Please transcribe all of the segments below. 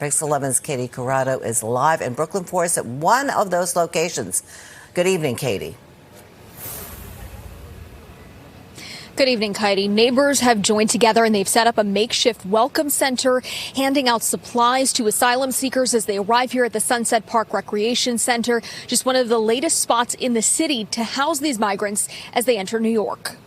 PIX11's Katie Corrado is live in Brooklyn for us at one of those locations. Good evening, Katie. Good evening, Katie. Neighbors have joined together and they've set up a makeshift welcome center, handing out supplies to asylum seekers as they arrive here at the Sunset Park Recreation Center, just one of the latest spots in the city to house these migrants as they enter New York.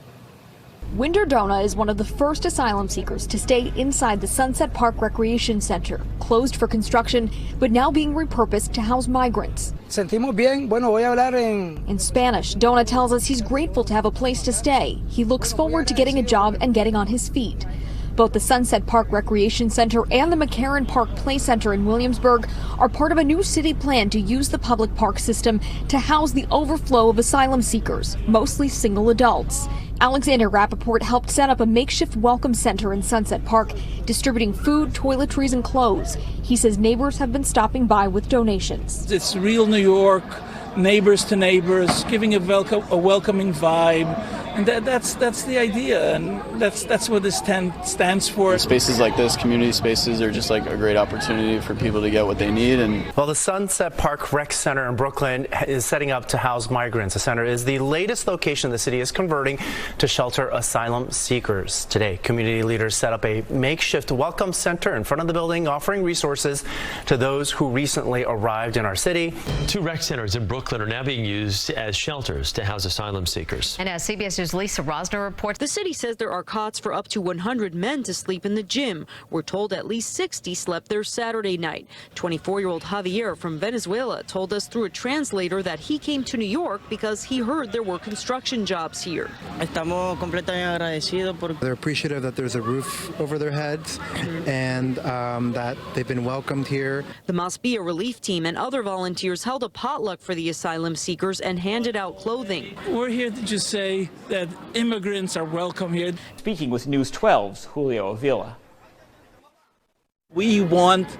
Winder Dona is one of the first asylum seekers to stay inside the Sunset Park Recreation Center, closed for construction, but now being repurposed to house migrants. Sentimos bien. Bueno, voy a hablar in Spanish, Dona tells us he's grateful to have a place to stay. He looks forward to getting a job and getting on his feet. Both the Sunset Park Recreation Center and the McCarran Park Play Center in Williamsburg are part of a new city plan to use the public park system to house the overflow of asylum seekers, mostly single adults. Alexander Rappaport helped set up a makeshift welcome center in Sunset Park, distributing food, toiletries, and clothes. He says neighbors have been stopping by with donations. It's real New York, neighbors to neighbors, giving a welcoming vibe. And that's the idea, and that's what this tent stands for. Spaces like this, community spaces, are just like a great opportunity for people to get what they need. Well, the Sunset Park Rec Center in Brooklyn is setting up to house migrants. The center is the latest location the city is converting to shelter asylum seekers. Today, community leaders set up a makeshift welcome center in front of the building, offering resources to those who recently arrived in our city. 2 rec centers in Brooklyn are now being used as shelters to house asylum seekers. And as CBS2's Lisa Rosner reports, the city says there are cots for up to 100 men to sleep in the gym. We're told at least 60 slept there Saturday night. 24-year-old Javier from Venezuela told us through a translator that he came to New York because he heard there were construction jobs here. They're appreciative that there's a roof over their heads and that they've been welcomed here. The Masbia relief team and other volunteers held a potluck for the asylum seekers and handed out clothing. We're here to just say that immigrants are welcome here. Speaking with News12's Julio Avila. We want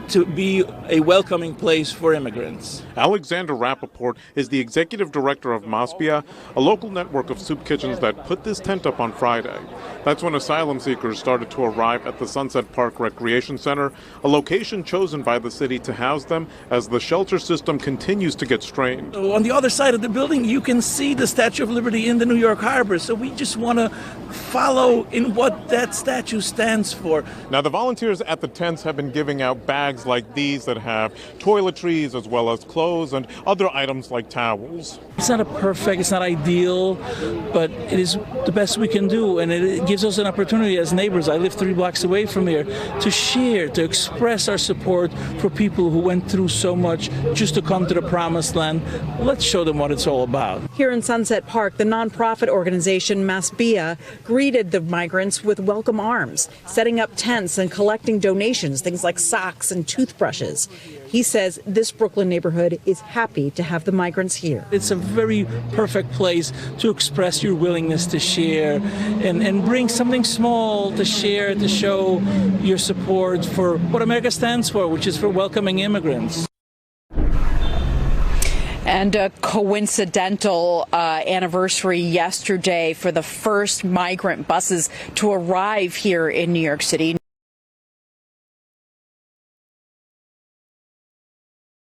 to be a welcoming place for immigrants. Alexander Rappaport is the executive director of Masbia, a local network of soup kitchens that put this tent up on Friday. That's when asylum seekers started to arrive at the Sunset Park Recreation Center, a location chosen by the city to house them as the shelter system continues to get strained. On the other side of the building, you can see the Statue of Liberty in the New York Harbor, so we just want to follow in what that statue stands for. Now, the volunteers at the tents have been giving out bags like these that have toiletries as well as clothes and other items like towels. It's not it's not ideal, but it is the best we can do, and it gives us an opportunity as neighbors. I live 3 blocks away from here to share, to express our support for people who went through so much just to come to the promised land. Let's show them what it's all about. Here in Sunset Park, the nonprofit organization Masbia greeted the migrants with welcome arms, setting up tents and collecting donations, things like socks and toothbrushes. He says this Brooklyn neighborhood is happy to have the migrants here. It's a very perfect place to express your willingness to share and bring something small to share, to show your support for what America stands for, which is for welcoming immigrants. And a coincidental anniversary yesterday for the first migrant buses to arrive here in New York City.